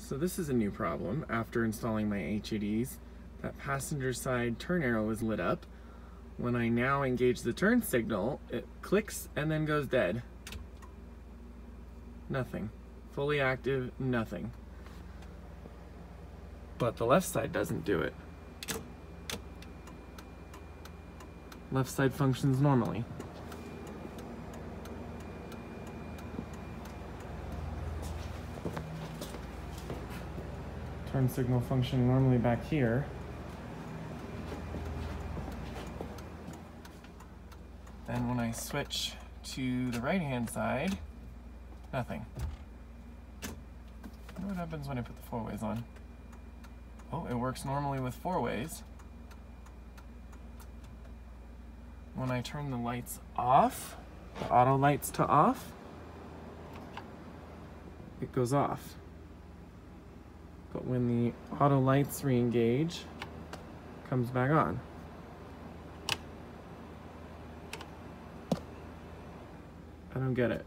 So this is a new problem. After installing my HUDs, that passenger side turn arrow is lit up. When I now engage the turn signal, it clicks and then goes dead. Nothing. Fully active, nothing. But the left side doesn't do it. Left side functions normally. Turn signal function normally back here. Then when I switch to the right-hand side, nothing. I wonder what happens when I put the 4-ways on. Oh, it works normally with 4-ways. When I turn the lights off, the auto lights to off, it goes off. But when the auto lights re-engage, it comes back on. I don't get it.